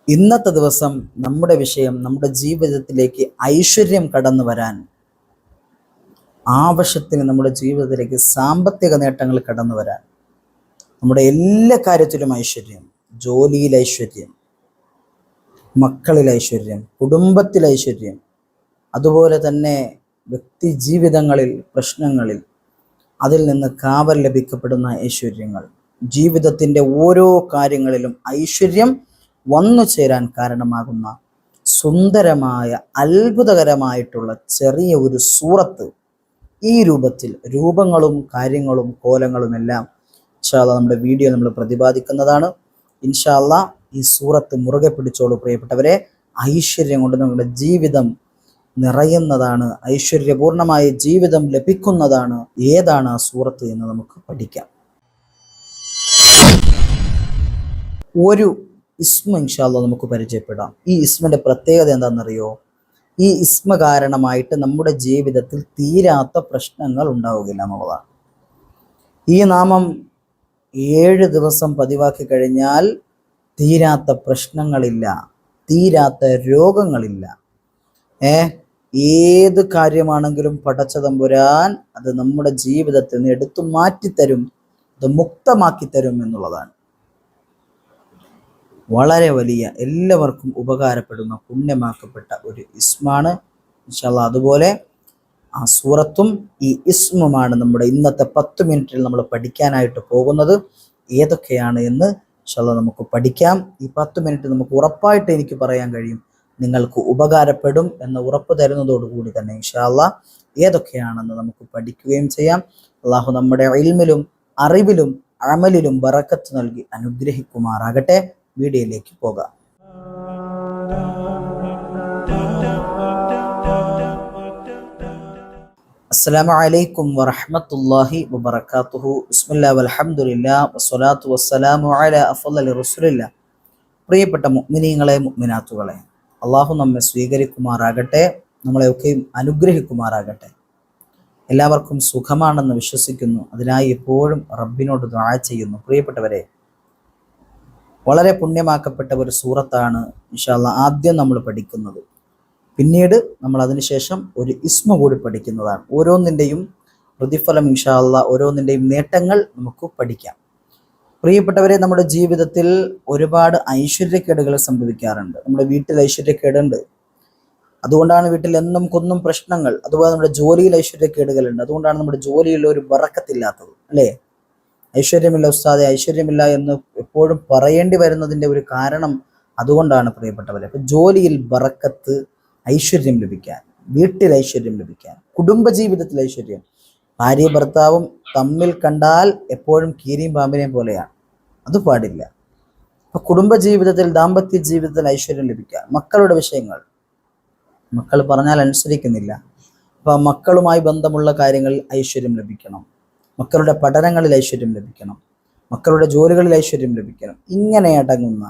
ഇന്നത്തെ ദിവസം നമ്മുടെ വിഷയം, നമ്മുടെ ജീവിതത്തിലേക്ക് ഐശ്വര്യം കടന്നു വരാൻ, ആവശ്യത്തിന് നമ്മുടെ ജീവിതത്തിലേക്ക് സാമ്പത്തിക നേട്ടങ്ങൾ കടന്നു വരാൻ, നമ്മുടെ എല്ലാ കാര്യത്തിലും ഐശ്വര്യം, ജോലിയിൽ ഐശ്വര്യം, മക്കളിൽ ഐശ്വര്യം, കുടുംബത്തിൽ ഐശ്വര്യം, അതുപോലെ തന്നെ വ്യക്തി ജീവിതങ്ങളിൽ, പ്രശ്നങ്ങളിൽ അതിൽ നിന്ന് കാവൽ ലഭിക്കപ്പെടുന്ന ഐശ്വര്യങ്ങൾ, ജീവിതത്തിൻ്റെ ഓരോ കാര്യങ്ങളിലും ഐശ്വര്യം വന്നു ചേരാൻ കാരണമാകുന്ന സുന്ദരമായ അത്ഭുതകരമായിട്ടുള്ള ചെറിയ ഒരു സൂറത്ത്, ഈ രൂപത്തിൽ രൂപങ്ങളും കാര്യങ്ങളും കോലങ്ങളും എല്ലാം ഇൻഷാ അല്ലാഹ് നമ്മുടെ വീഡിയോ നമ്മൾ പ്രതിപാദിക്കുന്നതാണ്. ഇൻഷാ അല്ലാഹ് ഈ സൂറത്ത് മുറുകെ പിടിച്ചോളൂ പ്രിയപ്പെട്ടവരെ. ഐശ്വര്യം കൊണ്ട് നമ്മുടെ ജീവിതം നിറയുന്നതാണ്, ഐശ്വര്യപൂർണമായ ജീവിതം ലഭിക്കുന്നതാണ്. ഏതാണ് ആ സൂറത്ത് എന്ന് നമുക്ക് പഠിക്കാം. ഒരു ഇസ്മ ഇൻഷാ അല്ലാഹ് നമുക്ക് പരിചയപ്പെടാം. ഈ ഇസ്മിന്റെ പ്രത്യേകത എന്താണെന്നറിയോ? ഈ ഇസ്മ കാരണമായിട്ട് നമ്മുടെ ജീവിതത്തിൽ തീരാത്ത പ്രശ്നങ്ങൾ ഉണ്ടാവുകയില്ല എന്നുള്ളതാണ്. ഈ നാമം 7 ദിവസം പതിവാക്കി കഴിഞ്ഞാൽ തീരാത്ത പ്രശ്നങ്ങളില്ല, തീരാത്ത രോഗങ്ങളില്ല. ഏത് കാര്യമാണെങ്കിലും പടച്ച തമ്പുരാൻ അത് നമ്മുടെ ജീവിതത്തിൽ നിന്ന് എടുത്തു മാറ്റിത്തരും, അത് മുക്തമാക്കി തരും എന്നുള്ളതാണ്. വളരെ വലിയ, എല്ലാവർക്കും ഉപകാരപ്പെടുന്ന, പുണ്യമാക്കപ്പെട്ട ഒരു ഇസ്മാണ് ഇൻഷാ അല്ലാഹ്. അതുപോലെ ആ സൂറത്തും ഈ ഇസ്മുമാണ് നമ്മുടെ ഇന്നത്തെ 10 മിനിറ്റിൽ നമ്മൾ പഠിക്കാനായിട്ട് പോകുന്നത്. ഏതൊക്കെയാണ് എന്ന് ഇൻഷാ അല്ലാഹ് നമുക്ക് പഠിക്കാം. ഈ 10 മിനിറ്റ് നമുക്ക് ഉറപ്പായിട്ട് എനിക്ക് പറയാൻ കഴിയും, നിങ്ങൾക്ക് ഉപകാരപ്പെടും എന്ന ഉറപ്പ് തരുന്നതോടുകൂടി തന്നെ ഇൻഷാ അല്ലാഹ് ഏതൊക്കെയാണെന്ന് നമുക്ക് പഠിക്കുകയും ചെയ്യാം. അള്ളാഹു നമ്മുടെ ഇൽമിലും അറിവിലും അമലിലും ബറക്കത്ത് നൽകി അനുഗ്രഹിക്കുമാറാകട്ടെ. വീഡിയോയിലേക്ക് പോകാം. അസ്സലാമു അലൈക്കും വറഹ്മത്തുള്ളാഹി വബറകാതുഹു. ബിസ്മില്ലാഹി വൽഹംദുലില്ലാഹി വസ്സലാത്തു വസ്സലാമു അലാ അഫ്ളലി റസൂലില്ലാഹ്. പ്രിയപ്പെട്ട മുഅ്മിനീങ്ങളെ, മുഅ്മിനാത്തുകളെ, അള്ളാഹു നമ്മെ സ്വീകരിക്കുമാറാകട്ടെ, നമ്മളെയൊക്കെയും അനുഗ്രഹിക്കുമാറാകട്ടെ. എല്ലാവർക്കും സുഖമാണെന്ന് വിശ്വസിക്കുന്നു. അതിനായി എപ്പോഴും റബ്ബിനോട് ദുആ ചെയ്യുന്നു. പ്രിയപ്പെട്ടവരെ, വളരെ പുണ്യമാക്കപ്പെട്ട ഒരു സൂറത്താണ് ഇൻഷാ അല്ലാഹ് ആദ്യം നമ്മൾ പഠിക്കുന്നത്. പിന്നീട് നമ്മൾ അതിനുശേഷം ഒരു ഇസ്മ കൂടി പഠിക്കുന്നതാണ്. ഓരോന്നിൻ്റെയും പ്രതിഫലം ഇൻഷാ അല്ലാഹ്, ഓരോന്നിൻ്റെയും നേട്ടങ്ങൾ നമുക്ക് പഠിക്കാം. പ്രിയപ്പെട്ടവരെ, നമ്മുടെ ജീവിതത്തിൽ ഒരുപാട് ഐശ്വര്യക്കേടുകൾ സംഭവിക്കാറുണ്ട്. നമ്മുടെ വീട്ടിൽ ഐശ്വര്യക്കേടുണ്ട്, അതുകൊണ്ടാണ് വീട്ടിൽ എന്നും കൊന്നും പ്രശ്നങ്ങൾ. അതുപോലെ നമ്മുടെ ജോലിയിൽ ഐശ്വര്യക്കേടുകളുണ്ട്, അതുകൊണ്ടാണ് നമ്മുടെ ജോലിയിൽ ഒരു ബറക്കത്തില്ലാത്തത്, അല്ലേ? ഐശ്വര്യമില്ല ഉസ്താദെ, ഐശ്വര്യമില്ല എന്ന് എപ്പോഴും പറയേണ്ടി വരുന്നതിൻ്റെ ഒരു കാരണം അതുകൊണ്ടാണ് പ്രിയപ്പെട്ടവരെ. അപ്പം ജോലിയിൽ ബറക്കത്ത്, ഐശ്വര്യം ലഭിക്കാൻ, വീട്ടിൽ ഐശ്വര്യം ലഭിക്കാൻ, കുടുംബജീവിതത്തിൽ ഐശ്വര്യം. ഭാര്യ ഭർത്താവും തമ്മിൽ കണ്ടാൽ എപ്പോഴും കീരിയും പാമ്പിനെയും പോലെയാണ്, അത് പാടില്ല. അപ്പൊ കുടുംബജീവിതത്തിൽ, ദാമ്പത്യ ജീവിതത്തിൽ ഐശ്വര്യം ലഭിക്കാൻ, മക്കളുടെ വിഷയങ്ങൾ, മക്കൾ പറഞ്ഞാൽ അനുസരിക്കുന്നില്ല, അപ്പൊ മക്കളുമായി ബന്ധമുള്ള കാര്യങ്ങളിൽ ഐശ്വര്യം ലഭിക്കണം, മക്കളുടെ പഠനങ്ങളിൽ ഐശ്വര്യം ലഭിക്കണം, മക്കളുടെ ജോലികളിൽ ഐശ്വര്യം ലഭിക്കണം. ഇങ്ങനെ അടങ്ങുന്ന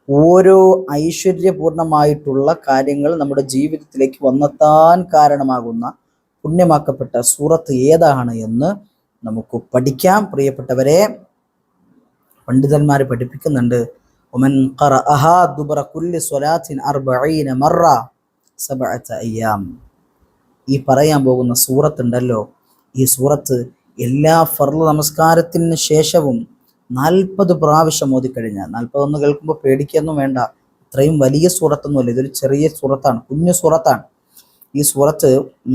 ഓരോ ഐശ്വര്യപൂർണമായിട്ടുള്ള കാര്യങ്ങൾ നമ്മുടെ ജീവിതത്തിലേക്ക് വന്നെത്താൻ കാരണമാകുന്ന പുണ്യമാക്കപ്പെട്ട സൂറത്ത് ഏതാണ് എന്ന് നമുക്ക് പഠിക്കാം. പ്രിയപ്പെട്ടവരെ, പണ്ഡിതന്മാർ പഠിപ്പിക്കുന്നുണ്ട്, ഒമൻ ഖറഅഹാ ദുബറ കുല്ലി സ്വലാത്തിൻ 40 മറ 7 അയ്യാം. ഈ പറയാൻ പോകുന്ന സൂറത്തുണ്ടല്ലോ, ഈ സൂറത്ത് എല്ലാ ഫർള് നമസ്കാരത്തിന് ശേഷവും 40 പ്രാവശ്യം ഓതിക്കഴിഞ്ഞാൽ, 40 കേൾക്കുമ്പോൾ പേടിക്കൊന്നും വേണ്ട, ഇത്രയും വലിയ സൂറത്തൊന്നുമല്ല, ഇതൊരു ചെറിയ സൂറത്താണ്, കുഞ്ഞു സൂറത്താണ്. ഈ സൂറത്ത്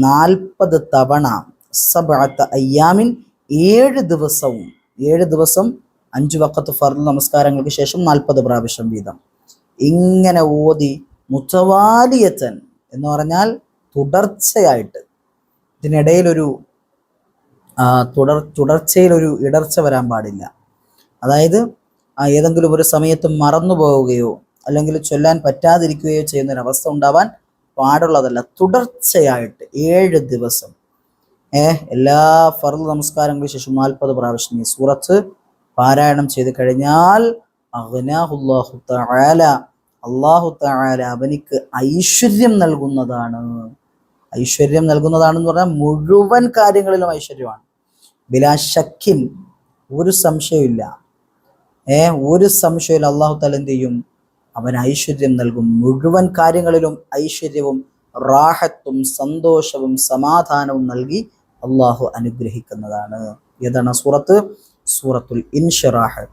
40 തവണ 7 അയ്യാമിൻ, 7 ദിവസവും, 7 ദിവസം 5 വഖത്ത് ഫർള് നമസ്കാരങ്ങൾക്ക് ശേഷം 40 പ്രാവശ്യം വീതം ഇങ്ങനെ ഓതി മുതവാലിയത്തൻ എന്ന് പറഞ്ഞാൽ തുടർച്ചയായിട്ട്, ഇതിനിടയിലൊരു തുടർച്ചയിലൊരു ഇടർച്ച വരാൻ പാടില്ല. അതായത് ഏതെങ്കിലും ഒരു സമയത്ത് മറന്നു പോവുകയോ അല്ലെങ്കിൽ ചൊല്ലാൻ പറ്റാതിരിക്കുകയോ ചെയ്യുന്നൊരവസ്ഥ ഉണ്ടാവാൻ പാടുള്ളതല്ല. തുടർച്ചയായിട്ട് 7 ദിവസം എല്ലാ ഫർള് നമസ്കാരങ്ങൾക്ക് ശേഷം 40 പ്രാവശ്യം ഈ സൂറത്ത് പാരായണം ചെയ്ത് കഴിഞ്ഞാൽ അഗ്നാഹുല്ലാഹു തആല, അല്ലാഹു തആല അവനിക്ക് ഐശ്വര്യം നൽകുന്നതാണ്. ഐശ്വര്യം നൽകുന്നതാണെന്ന് പറഞ്ഞാൽ മുഴുവൻ കാര്യങ്ങളിലും ഐശ്വര്യമാണ്, ബിലാ ശക്കിൻ, ഒരു സംശയമില്ല. ഒരു സംശയമില്ല. അല്ലാഹു തആല എന്ത് ചെയ്യും? അവൻ ഐശ്വര്യം നൽകും. മുഴുവൻ കാര്യങ്ങളിലും ഐശ്വര്യവും റാഹത്തും സന്തോഷവും സമാധാനവും നൽകി അള്ളാഹു അനുഗ്രഹിക്കുന്നതാണ്. ഏതാണ് സൂറത്ത്? സൂറത്തുൽ ഇൻഷിറാഹ്.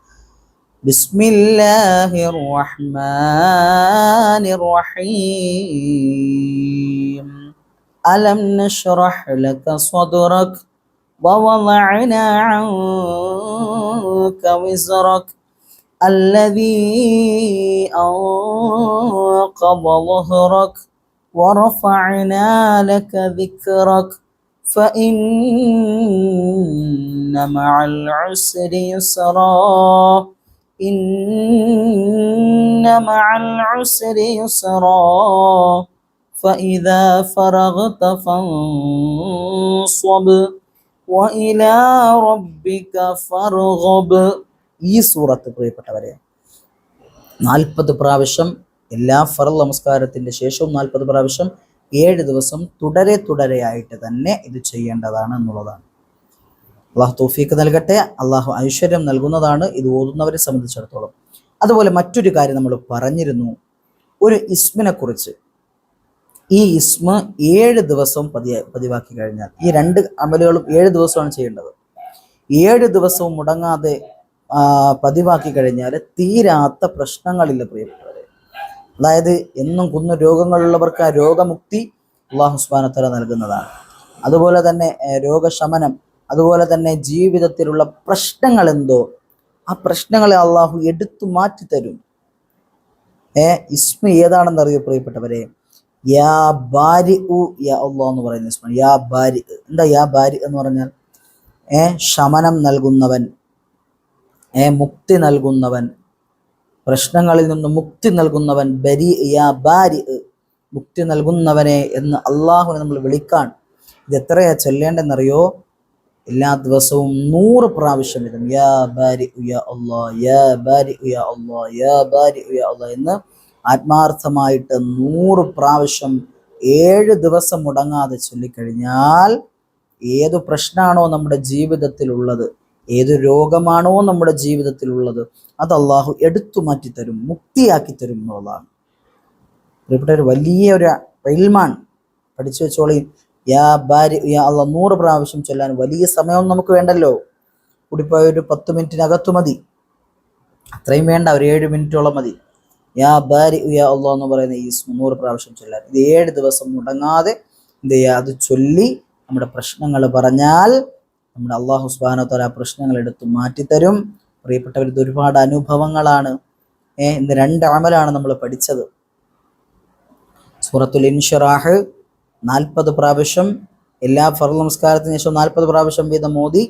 ബിസ്മില്ലാഹിർ റഹ്മാനിർ റഹീം. അലം നശ്റഹ് ലക സദ്റക് വവളഅനാ അൻക വിസ്റക് الذي أنقض ظهرك ورفعنا لك ذكرك فإن مع العسر يسرا إن مع العسر يسرا فإذا فرغت فانصب وإلى ربك فارغب. ഈ സൂറത്ത് പ്രിയപ്പെട്ടവരെ 40 പ്രാവശ്യം എല്ലാ ഫർള് നമസ്കാരത്തിന്റെ ശേഷവും 40 പ്രാവശ്യം 7 ദിവസം തുടരെയായിട്ട് തന്നെ ഇത് ചെയ്യേണ്ടതാണ് എന്നുള്ളതാണ്. അള്ളാഹു തൗഫീഖ് നൽകട്ടെ. അള്ളാഹു ഐശ്വര്യം നൽകുന്നതാണ് ഇത് ഓതുന്നവരെ സംബന്ധിച്ചിടത്തോളം. അതുപോലെ മറ്റൊരു കാര്യം നമ്മൾ പറഞ്ഞിരുന്നു, ഒരു ഇസ്മിനെ കുറിച്ച്. ഈ ഇസ്മ 7 ദിവസവും പതിവാക്കി കഴിഞ്ഞാൽ, ഈ 2 അമലുകളും 7 ദിവസമാണ് ചെയ്യേണ്ടത്. 7 ദിവസവും മുടങ്ങാതെ പതിവാക്കി കഴിഞ്ഞാൽ തീരാത്ത പ്രശ്നങ്ങളില്ല പ്രിയപ്പെട്ടവരെ. അതായത് എന്നും കുന്ന രോഗങ്ങളുള്ളവർക്ക് ആ രോഗമുക്തി അല്ലാഹു സുബ്ഹാനഹു വ തആല നൽകുന്നതാണ്. അതുപോലെ തന്നെ രോഗശമനം, അതുപോലെ തന്നെ ജീവിതത്തിലുള്ള പ്രശ്നങ്ങൾ എന്തോ ആ പ്രശ്നങ്ങളെ അള്ളാഹു എടുത്തു മാറ്റി തരും. ഇസ്മ ഏതാണെന്ന് അറിയോ പ്രിയപ്പെട്ടവരെ? യാ ബാരി ഉ യാ അല്ലാഹ് എന്ന് പറയുന്ന ഇസ്മ. യാ ബാരി. എന്താ യാ ബാരി എന്ന് പറഞ്ഞാൽ? ശമനം നൽകുന്നവൻ, മുക്തി നൽകുന്നവൻ, പ്രശ്നങ്ങളിൽ നിന്ന് മുക്തി നൽകുന്നവൻ. ബരി യാ ബാരി, മുക്തി നൽകുന്നവനെ എന്ന് അള്ളാഹുവിനെ നമ്മൾ വിളിക്കാൻ ഇത് എത്രയാ ചൊല്ലേണ്ടെന്നറിയോ? എല്ലാ ദിവസവും 100 പ്രാവശ്യം വീതം യാ ബാരി യാ അല്ലാഹ്, യാ ബാരി യാ അല്ലാഹ്, യാ ബാരി യാ അല്ലാഹ് എന്ന് ആത്മാർത്ഥമായിട്ട് 100 പ്രാവശ്യം 7 ദിവസം മുടങ്ങാതെ ചൊല്ലിക്കഴിഞ്ഞാൽ ഏതു പ്രശ്നമാണോ നമ്മുടെ ജീവിതത്തിലുള്ളത്, ഏത് രോഗമാണോ നമ്മുടെ ജീവിതത്തിലുള്ളത്, അത് അള്ളാഹു എടുത്തു മാറ്റി തരും, മുക്തിയാക്കി തരും എന്നുള്ളതാണ്. പ്രിയപ്പെട്ട ഒരു വലിയ ഒരു ഇൽമാണ്, പഠിച്ചു വെച്ചോളി. യാ ബാരി യാ അല്ലാഹ് 100 പ്രാവശ്യം ചൊല്ലാൻ വലിയ സമയം നമുക്ക് വേണ്ടല്ലോ. കൂടിപ്പോയ ഒരു 10 മിനിറ്റിനകത്തു മതി, അത്രയും വേണ്ട, ഒരു 7 മിനിറ്റോളം മതി. യാ ബാരി യാ അല്ലാഹ് എന്ന് പറയുന്ന ഈ 100 പ്രാവശ്യം ചൊല്ലാൻ. ഇത് 7 ദിവസം മുടങ്ങാതെ എന്ത് ചെയ്യുക? അത് ചൊല്ലി നമ്മുടെ പ്രശ്നങ്ങൾ പറഞ്ഞാൽ നമ്മുടെ അല്ലാഹു സുബ്ഹാനഹു വ തആല പ്രശ്നങ്ങൾ എടുത്ത് മാറ്റിത്തരും. പ്രിയപ്പെട്ടവർ, ഇത് ഒരുപാട് അനുഭവങ്ങളാണ്. ഇന്ന് 2 അമലാണ് നമ്മൾ പഠിച്ചത്. സൂറത്തുൽ ഇൻഷിറാഹ് 40 പ്രാവശ്യം എല്ലാ ഫർള് നമസ്കാരത്തിന് ശേഷം 40 പ്രാവശ്യം വീതം ഓതി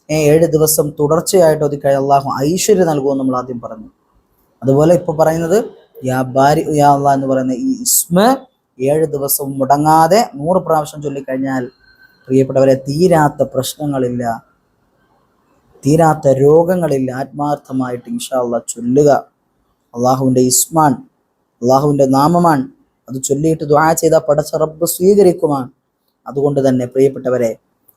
7 ദിവസം തുടർച്ചയായിട്ട് ഓതിക്കഴിഞ്ഞാൽ അള്ളാഹു ഐശ്വര്യം നൽകുമെന്ന് നമ്മൾ ആദ്യം പറഞ്ഞു. അതുപോലെ ഇപ്പോൾ പറയുന്നത് യാ ബാരി യാ അല്ലാഹ് എന്ന് പറയുന്ന ഈ ഇസ്മ 7 ദിവസം മുടങ്ങാതെ 100 പ്രാവശ്യം ചൊല്ലിക്കഴിഞ്ഞാൽ പ്രിയപ്പെട്ടവരെ തീരാത്ത പ്രശ്നങ്ങളില്ല, തീരാത്ത രോഗങ്ങളില്ല. ആത്മാർത്ഥമായിട്ട് ഇൻഷാ അല്ലാഹ് ചൊല്ലുക. അള്ളാഹുവിൻ്റെ ഇസ്മാൻ, അള്ളാഹുവിൻ്റെ നാമമാണ്. അത് ചൊല്ലിയിട്ട് ദുആ ചെയ്താൽ പടച്ച റബ്ബ് സ്വീകരിക്കുമാണ്. അതുകൊണ്ട് തന്നെ പ്രിയപ്പെട്ടവരെ,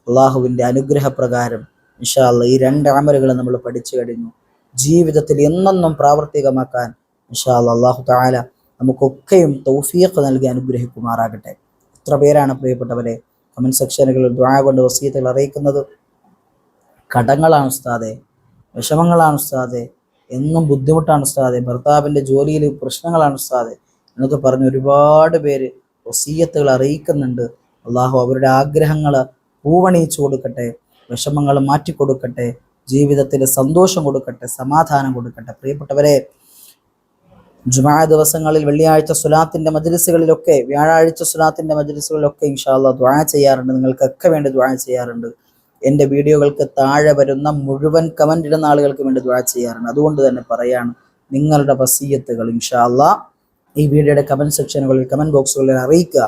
അള്ളാഹുവിൻ്റെ അനുഗ്രഹപ്രകാരം ഇൻഷാ അല്ലാഹ് ഈ 2 അമലുകൾ നമ്മൾ പഠിച്ചു കഴിഞ്ഞു. ജീവിതത്തിൽ എന്നെന്നും പ്രാവർത്തികമാക്കാൻ ഇൻഷാ അല്ലാഹ് അല്ലാഹു തആല നമുക്കൊക്കെയും തൗഫീഖ് നൽകി അനുഗ്രഹിക്കുമാറാകട്ടെ. എത്ര പേരാണ് പ്രിയപ്പെട്ടവരെ കമന്റ് സെക്ഷനുകളിൽ ദുആ കൊണ്ട് വസിയത്തുകൾ അറിയിക്കുന്നത്? കടങ്ങളാണ് ഉസ്താദെ, വിഷമങ്ങളാണ് ഉസ്താദെ, എന്നും ബുദ്ധിമുട്ടാണ് ഉസ്താദെ, ഭർത്താവിൻ്റെ ജോലിയിൽ പ്രശ്നങ്ങളാണ് ഉസ്താദെ എന്നൊക്കെ പറഞ്ഞ് ഒരുപാട് പേര് വസിയത്തുകൾ അറിയിക്കുന്നുണ്ട്. അള്ളാഹു അവരുടെ ആഗ്രഹങ്ങൾ പൂവണിയിച്ചു കൊടുക്കട്ടെ, വിഷമങ്ങൾ മാറ്റിക്കൊടുക്കട്ടെ, ജീവിതത്തിൽ സന്തോഷം കൊടുക്കട്ടെ, സമാധാനം കൊടുക്കട്ടെ. പ്രിയപ്പെട്ടവരെ, ജുമാ ദിവസങ്ങളിൽ, വെള്ളിയാഴ്ച സ്വലാത്തിന്റെ മജ്ലിസുകളിലൊക്കെ, വ്യാഴാഴ്ച സ്വലാത്തിന്റെ മജ്ലിസുകളിലൊക്കെ ഇൻഷാ അല്ലാഹ് ദുആ ചെയ്യാറുണ്ട്. നിങ്ങൾക്കൊക്കെ വേണ്ടി ദുആ ചെയ്യാറുണ്ട്. എൻ്റെ വീഡിയോകൾക്ക് താഴെ വരുന്ന മുഴുവൻ കമന്റ് ഇടുന്ന ആളുകൾക്ക് വേണ്ടി ദുആ ചെയ്യാറുണ്ട്. അതുകൊണ്ട് തന്നെ പറയാണ്, നിങ്ങളുടെ വസിയത്തുകൾ ഇൻഷാ അല്ലാഹ് ഈ വീഡിയോയുടെ കമന്റ് സെക്ഷനുകളിൽ, കമന്റ് ബോക്സുകളിൽ അറിയിക്കുക.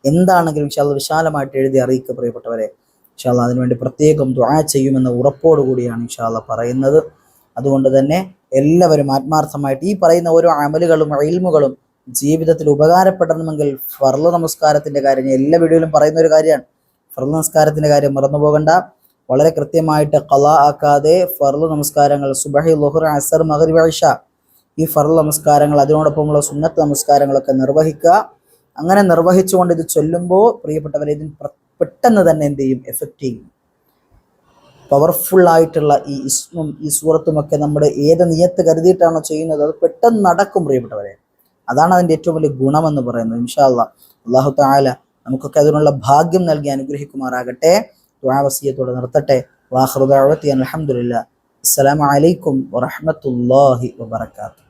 എന്താണെങ്കിലും ഇൻഷാ അല്ലാഹ് വിശാലമായിട്ട് എഴുതി അറിയിക്കുക പ്രിയപ്പെട്ടവരെ. ഇൻഷാ അല്ലാഹ് അതിനുവേണ്ടി പ്രത്യേകം ദുആ ചെയ്യുമെന്ന ഉറപ്പോടുകൂടിയാണ് ഇൻഷാ അല്ലാഹ് പറയുന്നത്. അതുകൊണ്ട് തന്നെ എല്ലാവരും ആത്മാർത്ഥമായിട്ട് ഈ പറയുന്ന ഓരോ അമലുകളും ഇൽമുകളും ജീവിതത്തിൽ ഉപകാരപ്പെടണമെങ്കിൽ ഫർള് നമസ്കാരത്തിന്റെ കാര്യം എല്ലാ വീഡിയോയിലും പറയുന്ന ഒരു കാര്യമാണ്. ഫർള് നമസ്കാരത്തിന്റെ കാര്യം മറന്നു പോകണ്ട. വളരെ കൃത്യമായിട്ട് ഖളാ ആക്കാതെ ഫർള് നമസ്കാരങ്ങൾ സുബ്ഹി, ളുഹ്ർ, അസ്ർ, മഗ്രിബ്, ഇശ ഈ ഫർള് നമസ്കാരങ്ങൾ അതിനോടൊപ്പമുള്ള സുന്നത്ത് നമസ്കാരങ്ങളൊക്കെ നിർവഹിക്കുക. അങ്ങനെ നിർവഹിച്ചുകൊണ്ട് ഇത് ചൊല്ലുമ്പോൾ പ്രിയപ്പെട്ടവരെ ഇതിന് പെട്ടെന്ന് തന്നെ എന്ത് ചെയ്യും, എഫക്റ്റ് ചെയ്യും. പവർഫുള്ളായിട്ടുള്ള ഈ ഇസ്മും ഈ സൂറത്തും ഒക്കെ നമ്മുടെ ഏത് നിയത്ത് കരുതിയിട്ടാണോ ചെയ്യുന്നത് അത് പെട്ടെന്ന് നടക്കും പ്രിയപ്പെട്ടവരെ. അതാണ് അതിൻ്റെ ഏറ്റവും വലിയ ഗുണമെന്ന് പറയുന്നത്. ഇൻഷാ അല്ലാഹ് അല്ലാഹു തആല നമുക്കൊക്കെ അതിനുള്ള ഭാഗ്യം നൽകി അനുഗ്രഹിക്കുമാറാകട്ടെ. ദുആ വസിയത്തോടെ നിർത്തട്ടെ. വാഖിറു ദഅവതി അൽഹംദുലില്ലാഹ്. അസ്സലാമു അലൈക്കും വറഹ്മത്തുള്ളാഹി വബറകാതുഹു.